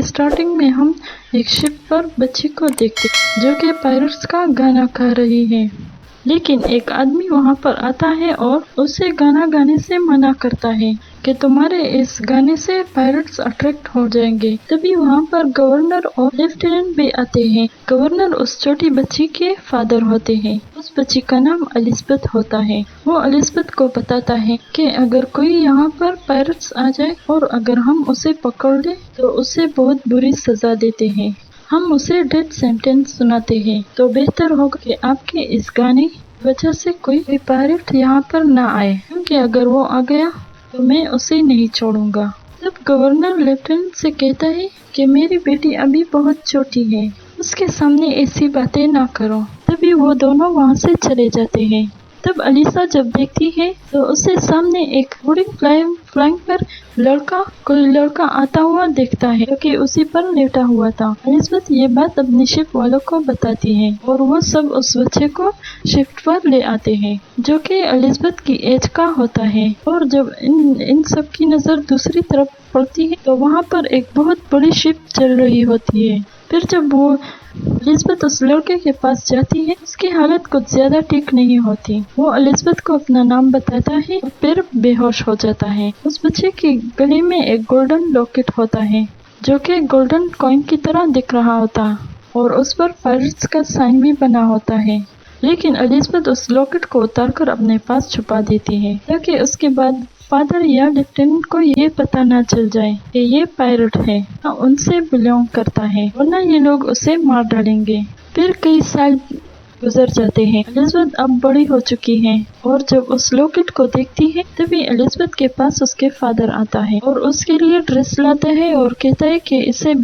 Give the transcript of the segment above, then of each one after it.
Starting में हम एक शिप पर बच्ची को देखते जो कि पायरेट्स का गाना गा रही है, लेकिन एक आदमी वहां पर आता है और उसे गाना गाने से मना करता है कि तुम्हारे इस गाने से पायरेट्स अट्रैक्ट हो जाएंगे। तभी वहां पर गवर्नर और लेफ्टिनेंट भी आते हैं। गवर्नर उस छोटी बच्ची के फादर होते हैं। उस बच्ची का नाम एलिजाबेथ होता है। वो एलिजाबेथ को बताता है कि अगर कोई यहाँ पर पायरेट्स आ जाए और अगर हम उसे पकड़ ले तो उसे बहुत बुरी सजा देते हैं, हम उसे डेथ सेंटेंस सुनाते हैं। तो बेहतर होगा कि आपके इस गाने की वजह से कोई भी पायरेट यहाँ पर ना आए, क्योंकि अगर वो आ गया तो मैं उसे नहीं छोड़ूंगा। तब गवर्नर लेफ्टिनेंट से कहता है कि मेरी बेटी अभी बहुत छोटी है, उसके सामने ऐसी बातें ना करो। तभी वो दोनों वहाँ से चले जाते हैं। तब अलीसा जब देखती है तो उसे सामने एक वुडिंग फ्लाइंग पर कोई लड़का आता हुआ देखता है जो कि उसी पर लेटा हुआ था। एलिजाबेथ ये बात अपने शिप वालों को बताती है और वो सब उस बच्चे को शिप पर ले आते हैं जो कि एलिजाबेथ की एज का होता है। और जब इन सब की नजर दूसरी तरफ पड़ती है तो वहाँ पर एक बहुत बड़ी शिप चल रही होती है। फिर जब वो एलिजाबेथ उस लड़के के पास जाती है, उसकी हालत कुछ ज्यादा ठीक नहीं होती। वो एलिजाबेथ को अपना नाम बताता है और फिर बेहोश हो जाता है। उस बच्चे के गले में एक गोल्डन लॉकेट होता है जो कि गोल्डन कॉइन की तरह दिख रहा होता और उस पर पायरेट्स का साइन भी बना होता है। लेकिन एलिजाबेथ उस लॉकेट को उतारकर अपने पास छुपा देती है ताकि उसके बाद फादर या लेफ्टिनेंट को ये पता ना चल जाए कि ये पायरेट है, उनसे बिलोंग करता है, वरना ये लोग उसे मार डालेंगे। फिर कई साल गुजर जाते हैं। एलिजाबेथ अब बड़ी हो चुकी है और जब उस लॉकेट को देखती है तभी एलिजाबेथ के पास उसके फादर आता है और उसके लिए ड्रेस लाता है और कहता है कि इसे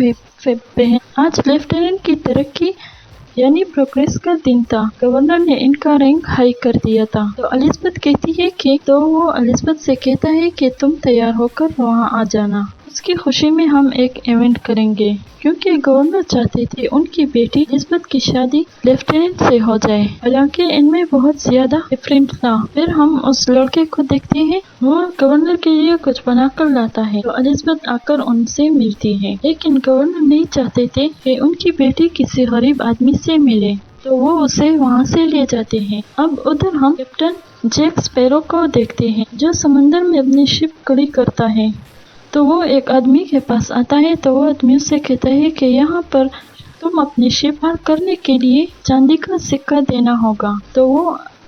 पहन। आज लेफ्टिनेंट की तरक्की यानी प्रोग्रेस का दिन था। गवर्नर ने इनका रैंक हाई कर दिया था। तो एलिजाबेथ कहती है कि वो एलिजाबेथ से कहता है कि तुम तैयार होकर वहाँ आ जाना। उसकी खुशी में हम एक इवेंट करेंगे क्योंकि गवर्नर चाहते थे उनकी बेटी एलिजाबेथ की शादी लेफ्टिनेंट से हो जाए, हालांकि इनमें बहुत ज्यादा डिफरेंट था। फिर हम उस लड़के को देखते हैं, वो गवर्नर के लिए कुछ बनाकर लाता है तो एलिजाबेथ आकर उनसे मिलती है, लेकिन गवर्नर नहीं चाहते थे कि उनकी बेटी किसी गरीब आदमी से मिले, तो वो उसे वहाँ से ले जाते हैं। अब उधर हम कैप्टन जैक स्पैरो को देखते हैं जो समंदर में अपनी शिप खड़ी करता है। तो वो एक आदमी के पास आता है तो वो आदमी उससे कहता है कि यहाँ पर तुम अपनी शिप पार करने के लिए चांदी का सिक्का देना होगा। तो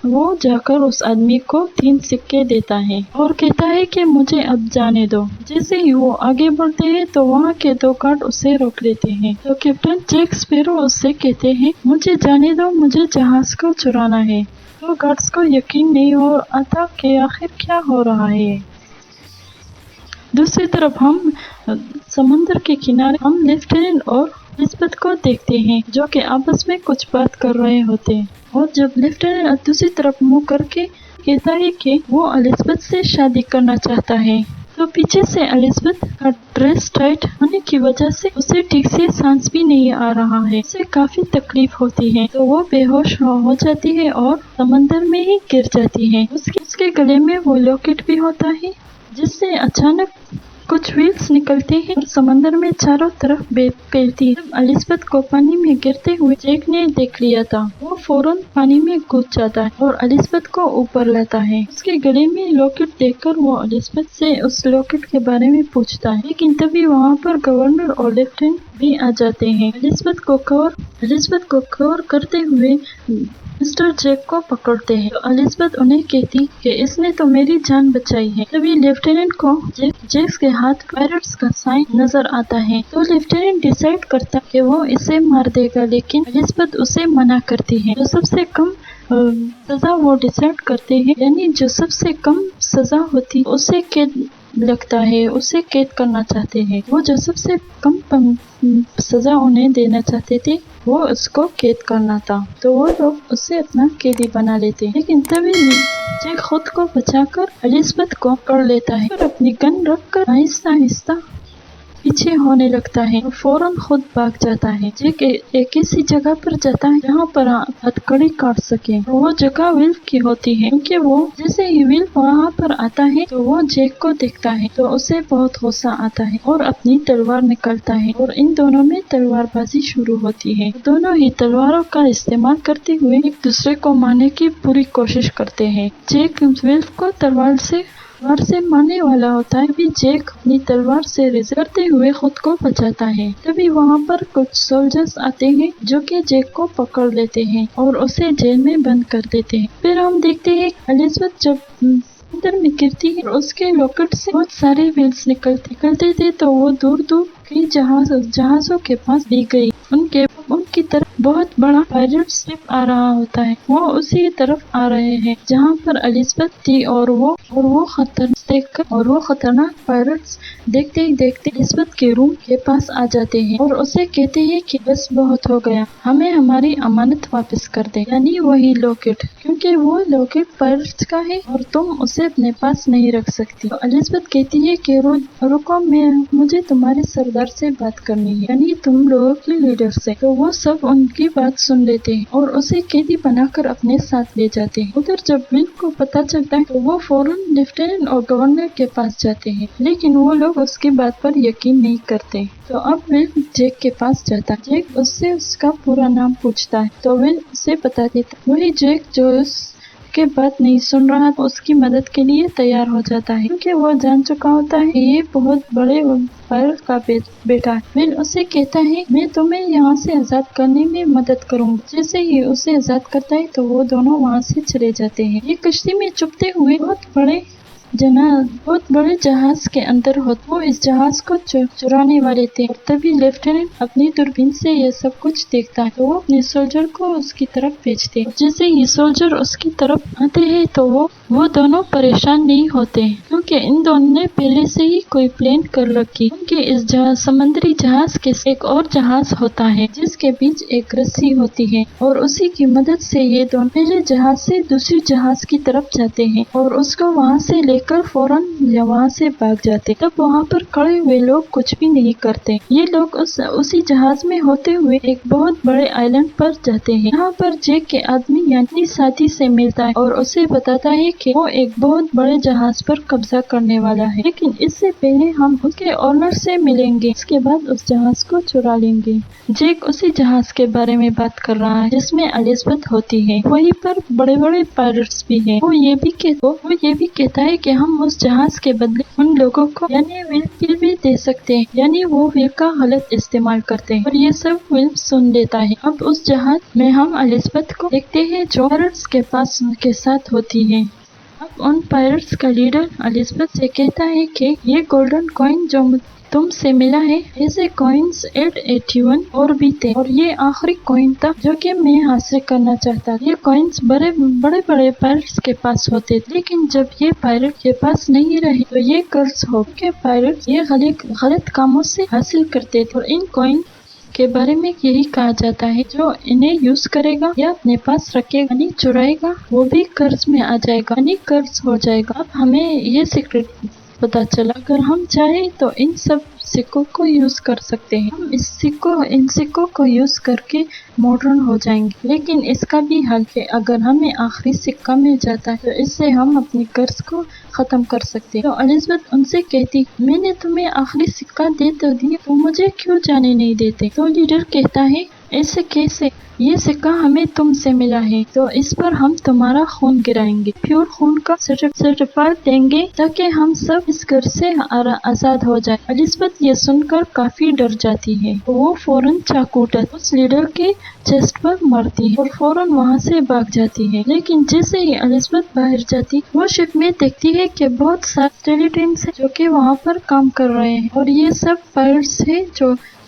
वो जाकर उस आदमी को 3 सिक्के देता है और कहता है कि मुझे अब जाने दो। जैसे ही वो आगे बढ़ते हैं तो वहाँ के 2 गार्ड उसे रोक लेते हैं। तो कैप्टन जैक स्पैरो उससे कहते हैं मुझे जाने दो, मुझे जहाज को चुराना है। तो गार्ड्स को यकीन नहीं हो आता कि आखिर क्या हो रहा है। दूसरी तरफ हम समुद्र के किनारे हम लेफ्टिनेंट और एलिजाबेथ को देखते हैं जो कि आपस में कुछ बात कर रहे होते हैं। और जब लेफ्टिनेंट दूसरी तरफ मुंह करके कहता है कि वो एलिजाबेथ से शादी करना चाहता है, तो पीछे से एलिजाबेथ का ड्रेस टाइट होने की वजह से उसे ठीक से सांस भी नहीं आ रहा है। उसे काफी तकलीफ होती है तो वो बेहोश हो जाती है और समंदर में ही गिर जाती है। उसके गले में वो लॉकेट भी होता है जिससे अचानक कुछ व्हील्स निकलते हैं और समंदर में चारों तरफ फैलती है। एलिजाबेथ को पानी में गिरते हुए जैक ने देख लिया था। वो फौरन पानी में कूद जाता है और एलिजाबेथ को ऊपर लाता है। उसके गले में लॉकेट देखकर वो एलिजाबेथ से उस लॉकेट के बारे में पूछता है, लेकिन तभी वहाँ पर गवर्नर और लेफ्टिनेंट भी आ जाते हैं। एलिजाबेथ को कवर करते हुए मिस्टर जैक को पकड़ते हैं। तो एलिजाबेथ उन्हें कहती कि इसने तो मेरी जान बचाई है। तभी लेफ्टिनेंट को जैक के हाथ पायरेट्स का साइन नजर आता है। तो लेफ्टिनेंट डिसाइड करता है कि वो इसे मार देगा, लेकिन एलिजाबेथ उसे मना करती है। जो सबसे कम सजा वो डिसाइड करते हैं, यानी जो सबसे कम सजा होती उसे कैद लगता है, उसे कैद करना चाहते हैं। वो जो सबसे कम सजा उन्हें देना चाहते थे वो उसको कैद करना था, तो वो लोग उसे अपना कैदी बना लेते हैं। लेकिन तभी जैक खुद को बचाकर एलिजाबेथ को पकड़ लेता है और अपनी गन रखकर आहिस्ता आहिस्ता पीछे होने लगता है और फौरन खुद भाग जाता है। जैक एक ऐसी जगह पर जाता है जहाँ पर हथकड़ी काट सके। वो जगह विल्फ की होती है, क्योंकि वो जैसे ही विल्फ वहाँ पर आता है तो वो जैक को देखता है तो उसे बहुत गुस्सा आता है और अपनी तलवार निकालता है और इन दोनों में तलवारबाजी शुरू होती है। दोनों ही तलवारों का इस्तेमाल करते हुए एक दूसरे को मारने की पूरी कोशिश करते हैं। जैक विल्फ को तलवार से मारने वाला होता है, भी जैक अपनी तलवार से रेज़ करते हुए खुद को बचाता है। तभी वहाँ पर कुछ सोल्जर्स आते हैं जो कि जैक को पकड़ लेते हैं और उसे जेल में बंद कर देते हैं। फिर हम देखते हैं एलिज़ाबेथ जब अंदर में गिरती है और उसके लॉकेट से बहुत सारे व्हील्स निकलते थे तो वो दूर दूर के जहाजों के पास भी गई। उनकी तरफ बहुत बड़ा पायरेट शिप आ रहा होता है। वो उसी तरफ आ रहे हैं जहाँ पर एलिज़ाबेथ थी और वो खतरनाक पायरेट्स देखते ही देखते एलिज़ाबेथ के रूम के पास आ जाते हैं और उसे कहते हैं कि बस बहुत हो गया, हमें हमारी अमानत वापस कर दे, यानी वही लॉकेट, क्योंकि वो लॉकेट पायरेट्स का है और तुम उसे अपने पास नहीं रख सकती। तो एलिज़ाबेथ कहती है कि रुको, मुझे तुम्हारे सरदार से बात करनी है, यानी तुम लोगों के लीडर से। तो वो सब उनकी बात सुन लेते हैं और उसे कैदी बनाकर अपने साथ ले जाते हैं। उधर जब विल्फ को पता चलता है तो वो फौरन लेफ्टिनेंट और गवर्नर के पास जाते हैं, लेकिन वो लोग उसकी बात पर यकीन नहीं करते। तो अब विल्फ जैक के पास जाता है। जैक उससे उसका पूरा नाम पूछता है तो विल्फ उसे बता देता है। वही जैक जो के बात नहीं सुन रहा तो उसकी मदद के लिए तैयार हो जाता है, क्योंकि वो जान चुका होता है ये बहुत बड़े पायरेट का बेटा है। विल उसे कहता है मैं तुम्हें यहाँ से आजाद करने में मदद करूँगा। जैसे ही उसे आजाद करता है तो वो दोनों वहाँ से चले जाते हैं। ये कश्ती में चुपते हुए बहुत बड़े जहाज के अंदर होते, वो इस जहाज को चुराने वाले थे। और तभी लेफ्टिनेंट अपनी दूरबीन से ये सब कुछ देखता है तो वो अपने सोल्जर को उसकी तरफ भेजते हैं। जैसे ही सोल्जर उसकी तरफ आते हैं तो वो दोनों परेशान नहीं होते, क्योंकि इन दोनों ने पहले से ही कोई प्लान कर रखी। उनके इस समुद्री जहाज के एक और जहाज होता है जिसके बीच एक रस्सी होती है और उसी की मदद से ये दोनों पहले जहाज से दूसरी जहाज की तरफ जाते हैं और उसको वहाँ से लेकर फौरन वहाँ से भाग जाते। तब वहाँ पर खड़े हुए लोग कुछ भी नहीं करते। ये लोग उसी जहाज में होते हुए एक बहुत बड़े आइलैंड पर जाते हैं। यहाँ पर जैक के आदमी यानी साथी से मिलता है और उसे बताता है कि वो एक बहुत बड़े जहाज पर कब्जा करने वाला है, लेकिन इससे पहले हम उसके ओनर से मिलेंगे, इसके बाद उस जहाज को चुरा लेंगे। जैक उसी जहाज के बारे में बात कर रहा है जिसमें एलिज़ाबेथ होती है। वहीं पर बड़े बड़े पायरेट्स भी हैं। वो ये भी कहता है कि हम उस जहाज के बदले उन लोगों को यानी विल भी दे सकते हैं, यानी वो विल का गलत इस्तेमाल करते हैं। और ये सब विल सुन लेता है। अब उस जहाज में हम एलिज़ाबेथ को देखते हैं जो पायरेट्स के पास उनके साथ होती है। अब उन पायरेट्स का लीडर एलिज़ाबेथ से कहता है कि ये गोल्डन कॉइन जो तुमसे मिला है, ऐसे कॉइन्स 881 और भी थे और ये आखिरी कॉइन था जो कि मैं हासिल करना चाहता। ये कॉइन्स बड़े बड़े पायरेट्स के पास होते, लेकिन जब ये पायरेट के पास नहीं रहे तो ये कर्ज हो के पायरेट्स ये गलत कामों से हासिल करते थे। और इन कॉइन के बारे में यही कहा जाता है जो इन्हें यूज करेगा या अपने पास रखेगा यानी चुराएगा वो भी कर्ज में आ जाएगा यानी कर्ज हो जाएगा। अब हमें ये सीक्रेट पता चला, अगर हम चाहे तो इन सब सिक्कों को यूज कर सकते हैं। हम इन सिक्कों को यूज करके मॉडर्न हो जाएंगे, लेकिन इसका भी हल है। अगर हमें आखिरी सिक्का मिल जाता है तो इससे हम अपने कर्ज को खत्म कर सकते हैं। तो एलिज़ाबेथ उनसे कहती, मैंने तुम्हें आखिरी सिक्का दे तो दिया, तो मुझे क्यों जाने नहीं देते? तो लीडर कहता है, ऐसे कैसे? ये सिक्का हमें तुमसे मिला है तो इस पर हम तुम्हारा खून गिराएंगे, प्योर खून का सर्टिफिकेट देंगे ताकि हम सब इस घर से आजाद हो जाए। एलिज़ाबेथ ये सुनकर काफी डर जाती है। वो फौरन चाकू उस लीडर के चेस्ट पर मारती है और फौरन वहाँ से भाग जाती है। लेकिन जैसे ही एलिज़ाबेथ बाहर जाती वो शिप में देखती है कि बहुत सारे स्केलेटन्स हैं जो कि वहाँ पर काम कर रहे हैं और ये सब पायरेट्स है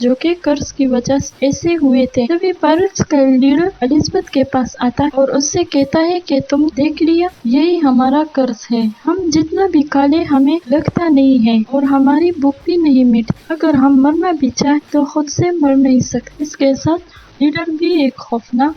जो कि कर्ज की वजह से ऐसे हुए थे। तभी पायरेट्स का लीडर एलिज़ाबेथ के पास आता है और उससे कहता है कि तुम देख लिया, यही हमारा कर्ज है। हम जितना भी काले हमें लगता नहीं है और हमारी भूख भी नहीं मिटती। अगर हम मरना भी चाहे तो खुद से मर नहीं सकते। इसके साथ लीडर भी एक खौफनाक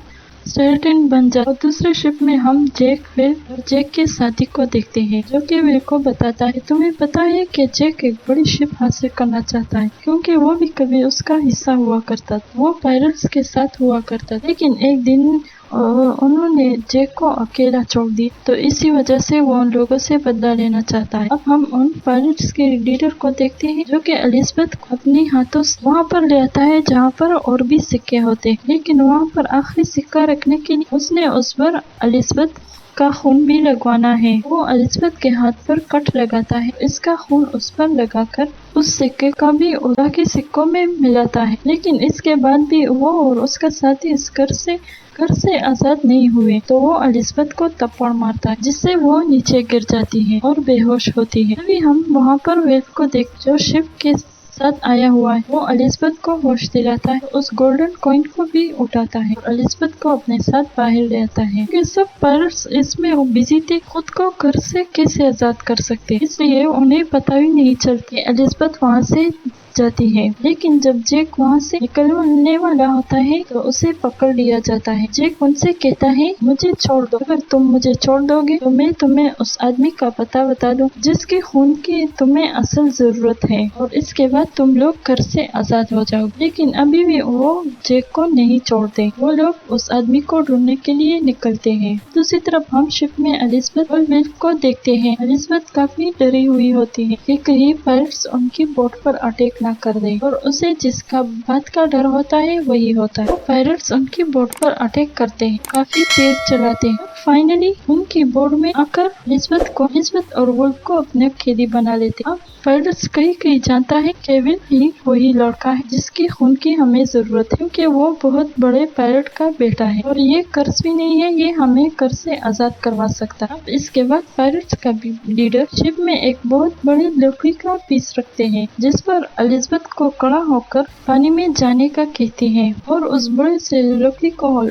स्टेल्टन बन जाता है। और दूसरे शिप में हम जैक, विल और जैक के साथी को देखते हैं, जो कि विल को बताता है, तुम्हें पता है कि जैक एक बड़ी शिप हासिल करना चाहता है, क्योंकि वो भी कभी उसका हिस्सा हुआ करता था। वो पायरेट्स के साथ हुआ करता था, लेकिन एक दिन उन्होंने जैक को अकेला छोड़ दिया, तो इसी वजह से वो उन लोगों से बदला लेना चाहता है। अब हम उन पायरेट्स के लीडर को देखते हैं, जो कि एलिजाबेथ को अपने हाथों से वहाँ पर ले आता है जहाँ पर और भी सिक्के होते हैं, लेकिन वहाँ पर आखिरी सिक्का रखने के लिए उसने उस पर एलिजाबेथ का खून भी लगवाना है। वो एलिजाबेथ के हाथ पर कट लगाता है, इसका खून उस पर लगाकर उस सिक्के का भी बाकी सिक्कों में मिलाता है, लेकिन इसके बाद भी वो और उसका साथी इस घर से आजाद नहीं हुए, तो वो एलिजाबेथ को थप्पड़ मारता है, जिससे वो नीचे गिर जाती है और बेहोश होती है। तभी हम वहाँ पर वेल को देख, जो शिप के साथ आया हुआ है। वो एलिजाबेथ को होश दिलाता है, उस गोल्डन कॉइन को भी उठाता है और एलिजाबेथ को अपने साथ बाहर ले आता है। क्योंकि सब पायरेट्स इसमें बिजी थे, खुद को घर से कैसे आजाद कर सकते, इसलिए उन्हें पता भी नहीं चलती एलिजाबेथ वहाँ से जाती है। लेकिन जब जैक वहाँ से निकलने वाला होता है, तो उसे पकड़ लिया जाता है। जैक उनसे कहता है, मुझे छोड़ दो, अगर तुम मुझे छोड़ दोगे तो मैं तुम्हें उस आदमी का पता बता दूं, जिसके खून की तुम्हें असल जरूरत है, और इसके बाद तुम लोग घर से आजाद हो जाओगे। लेकिन अभी भी वो जैक को नहीं छोड़ते, वो लोग उस आदमी को ढूंढने के लिए निकलते हैं। दूसरी तरफ हम शिप में एलिजाबेथ और विल को देखते हैं। एलिजाबेथ काफी डरी हुई होती है कि कहीं पायरेट्स उनकी बोट पर अटैक न कर दे, और उसे जिसका बात का डर होता है वही होता है। पायरेट्स उनकी बोट पर अटैक करते हैं, काफी तेज चलाते हैं। फाइनली उनकी बोट में आकर एलिजाबेथ और वुल्फ को अपने कैदी बना लेते हैं। अब पायरेट्स कहीं जानता है कि विल ही वही लड़का है जिसकी खून की हमें जरूरत है, क्योंकि वो बहुत बड़े पायरेट का बेटा है, और ये कर्ज भी नहीं है, ये हमें कर से आजाद करवा सकता है। अब इसके बाद पायरेट्स का लीडर शिप में एक बहुत बड़ी लकड़ी का पीस रखते हैं, जिस पर एलिजाबेथ को खड़ा होकर पानी में जाने का कहते हैं, और उस बड़े से लकड़ी को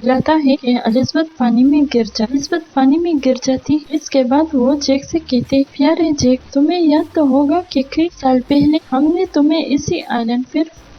लाता है कि एलिजाबेथ पानी में गिर जाती। इसके बाद वो जैक से कहते, प्यारे जैक, तुम्हें याद तो होगा कि कई साल पहले हमने तुम्हें इसी आइलैंड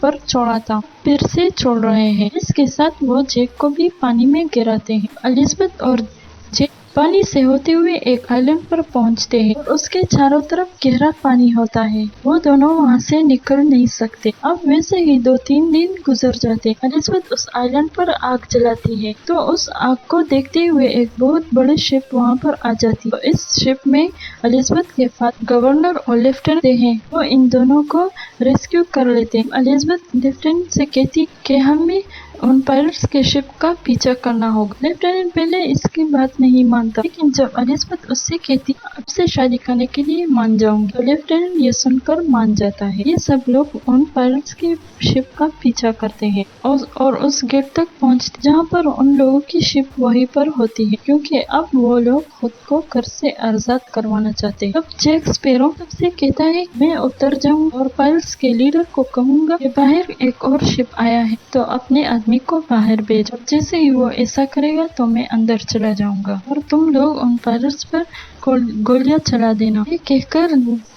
पर छोड़ा था, फिर से छोड़ रहे हैं। इसके साथ वो जैक को भी पानी में गिराते हैं। एलिजाबेथ और जैक पानी से होते हुए एक आइलैंड पर पहुंचते हैं, और उसके चारों तरफ गहरा पानी होता है। वो दोनों वहां से निकल नहीं सकते। अब वैसे ही 2-3 दिन गुजर जाते। एलिजाबेथ उस आइलैंड पर आग जलाती है, तो उस आग को देखते हुए एक बहुत बड़ी शिप वहां पर आ जाती है। तो इस शिप में एलिजाबेथ के साथ गवर्नर और लेफ्टिनेंट हैं, वो इन दोनों को रेस्क्यू कर लेते हैं। एलिजाबेथ लेफ्टिनेंट से कहती कि हमें उन पायरेट्स के शिप का पीछा करना होगा। लेफ्टिनेंट पहले इसकी बात नहीं मानता, लेकिन जब एलिजाबेथ उससे कहती अब से शादी करने के लिए मान जाऊंगी, तो लेफ्टिनेंट ये सुनकर मान जाता है। ये सब लोग उन पायरेट्स के शिप का पीछा करते हैं और उस गेट तक पहुंचते जहाँ पर उन लोगों की शिप वहीं पर होती है, क्योंकि अब वो लोग खुद को घर से आजाद करवाना चाहते हैं। अब जैक स्पैरो सबसे कहता है, मैं उतर जाऊँ और पायरेट्स के लीडर को कहूँगा कि बाहर एक और शिप आया है, तो अपने आदमी को बाहर भेजो। जैसे ही वो ऐसा करेगा तो मैं अंदर चला जाऊंगा, और तुम लोग उन पायरेट्स पर गोलियां चला देना। ये कहकर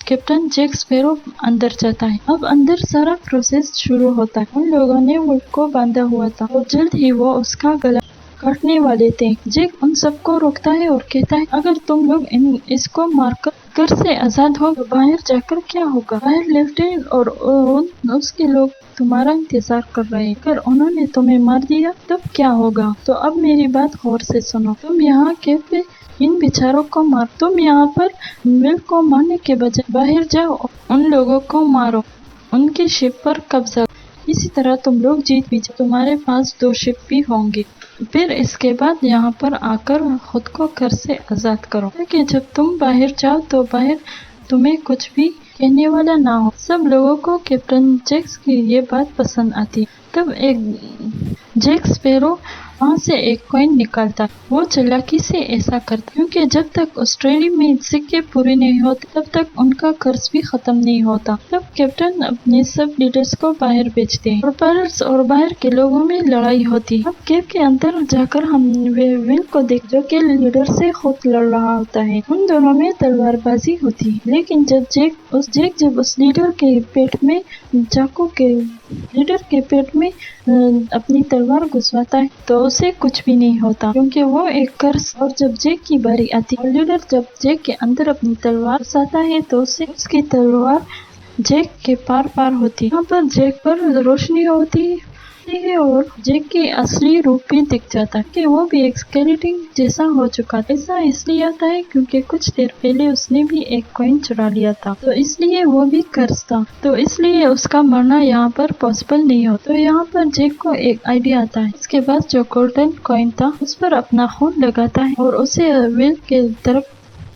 कैप्टन जैक स्पैरो अंदर जाता है। अब अंदर सारा प्रोसेस शुरू होता है। उन लोगों ने वुल्फ को बांधा हुआ था, और जल्द ही वो उसका गला काटने वाले थे। जैक उन सबको रोकता है और कहता है, अगर तुम लोग इसको मारकर घर से आजाद हो तो बाहर जाकर क्या होगा? बाहर लेफ्टिनेंट और उसके लोग तुम्हारा इंतजार कर रहे हैं। अगर उन्होंने तुम्हें मार दिया तब क्या होगा? तो अब मेरी बात गौर से सुनो। तुम यहाँ के इन बेचारों को मार। तुम यहाँ पर विल को मारने के बजाय बाहर जाओ, उन लोगों को मारो, उनकी शिप पर कब्जा। इसी तरह तुम लोग जीत भी जाओ। तुम्हारे पास 2 शिप भी होंगे। फिर इसके बाद यहाँ पर आकर खुद को घर से आजाद करो, ताकि जब तुम बाहर जाओ तो बाहर तुम्हें कुछ भी कहने वाला ना हो। सब लोगों को कैप्टन जैक्स की ये बात पसंद आती। तब एक जैक स्पैरो वहाँ से एक कॉइन निकालता। वो चालाकी से ऐसा करता, क्योंकि जब तक ऑस्ट्रेलिया में सिक्के पूरे नहीं होते तब तक उनका कर्ज भी खत्म नहीं होता। तब कैप्टन अपने सब लीडर्स को बाहर भेजते हैं, और पायरेट्स और बाहर के लोगों में लड़ाई होती है। अब केव के अंदर जाकर हम विल को देख, जो कि लीडर से खुद लड़ रहा होता है। उन दोनों में तलवारबाजी होती है, लेकिन जब जैक उस लीडर के पेट में लीडर के पेट में अपनी तलवार घुसवाता है, तो उसे कुछ भी नहीं होता क्योंकि वो एक कर्स। और जब जैक की बारी आती है, लीडर जब जैक के अंदर अपनी तलवार घुसाता है तो उसकी तलवार जैक के पार पार होती है। यहाँ पर जैक पर रोशनी होती है और जैक की असली रूप भी दिख जाता है कि वो भी एक स्केलेटन जैसा हो चुका था। ऐसा इसलिए आता है क्योंकि कुछ देर पहले उसने भी एक कॉइन चुरा लिया था, तो इसलिए वो भी कर्स था, तो इसलिए उसका मरना यहाँ पर पॉसिबल नहीं हो। तो यहाँ पर जैक को एक आइडिया आता है। इसके बाद जो गोल्डन कॉइन था उस पर अपना खून लगाता है और उसे विल के तरफ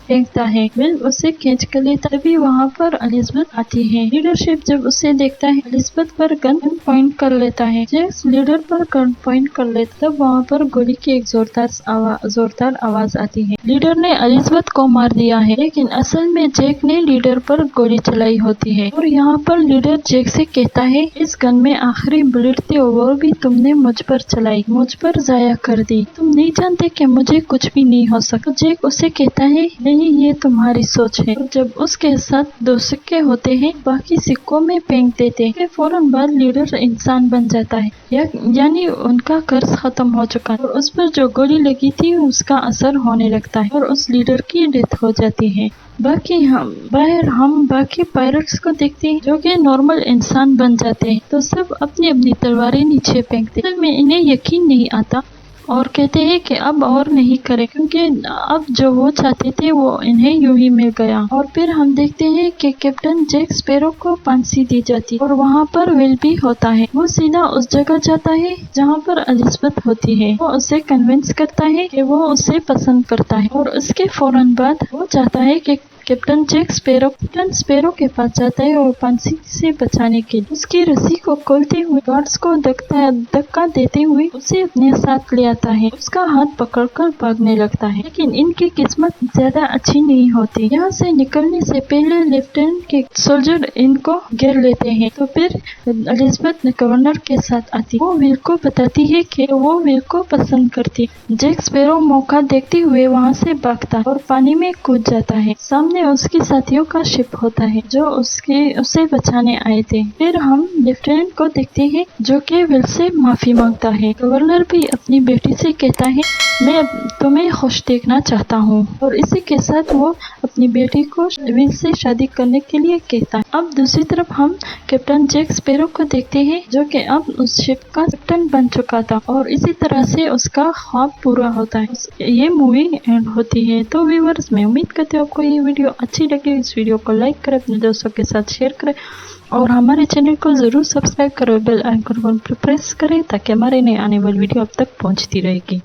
फेंकता है। विल उसे खींच कर लेता, तभी वहाँ पर एलिजाबेथ आती है। लीडरशिप जब उसे देखता है एलिजाबेथ पर गन पॉइंट कर लेता है। जैक्स लीडर पर गन पॉइंट कर लेता, तब वहाँ पर गोली की एक जोरदार आवाज आती है। लीडर ने एलिजाबेथ को मार दिया है, लेकिन असल में जैक ने लीडर पर गोली चलाई होती है। और यहाँ पर लीडर जैक से कहता है, इस गन में आखिरी बुलेट थी और वो भी तुमने मुझ पर चलाई, मुझ पर जाया कर दी। तुम नहीं जानते कि मुझे कुछ भी नहीं हो सकता। जैक उसे कहता है, ये तुम्हारी सोच है। और जब उसके साथ 2 सिक्के होते हैं, बाकी सिक्कों में फेंक देते हैं। फौरन बाद लीडर इंसान बन जाता है, यानी उनका कर्ज खत्म हो चुका है और उस पर जो गोली लगी थी उसका असर होने लगता है और उस लीडर की डेथ हो जाती है। बाकी हम बाकी पायरेट्स को देखते हैं जो कि नॉर्मल इंसान बन जाते हैं, तो सब अपनी अपनी तलवारें नीचे फेंकते हैं। में इन्हें यकीन नहीं आता और कहते हैं कि अब और नहीं करें, क्योंकि अब जो वो चाहते थे वो इन्हें यूं ही मिल गया। और फिर हम देखते हैं कि कैप्टन जैक स्पैरो को फांसी दी जाती है और वहाँ पर विल भी होता है। वो सीधा उस जगह जाता है जहाँ पर एलिजाबेथ होती है। वो उसे कन्विंस करता है कि वो उसे पसंद करता है और उसके फौरन बाद वो चाहता है कि कैप्टन जैक स्पैरो के पास जाता है और फांसी से बचाने के लिए उसकी रस्सी को खोलते हुए गार्ड्स को धक्का देते हुए उसे अपने साथ ले आता है। उसका हाथ पकड़कर भागने लगता है, लेकिन इनकी किस्मत ज्यादा अच्छी नहीं होती। यहाँ से निकलने से पहले लेफ्टिनेंट के सोल्जर इनको घेर लेते हैं। तो फिर एलिजाबेथ गवर्नर के साथ आती, वो विल को बताती है कि वो विल को पसंद करती। जैक स्पैरो मौका देखते हुए वहाँ से भागता और पानी में कूद जाता है। सामने उसके साथियों का शिप होता है जो उसे बचाने आए थे। फिर हम लेफ्टिनेंट को देखते हैं जो कि विल से माफी मांगता है। गवर्नर भी अपनी बेटी से कहता है, मैं तुम्हें खुश देखना चाहता हूँ, और इसी के साथ वो अपनी बेटी को विल से शादी करने के लिए कहता है। अब दूसरी तरफ हम कैप्टन जैक स्पैरो को देखते हैं जो कि अब उस शिप का कैप्टन बन चुका था और इसी तरह से उसका ख्वाब पूरा होता है। ये मूवी एंड होती है। तो व्यूअर्स, मैं उम्मीद करती हूँ आपको ये वीडियो अच्छी लगी। इस वीडियो को लाइक करें, अपने दोस्तों के साथ शेयर करें और हमारे चैनल को जरूर सब्सक्राइब करें, बेल आइकन पर प्रेस करें ताकि हमारे नए आने वाली वीडियो अब तक पहुंचती रहेगी।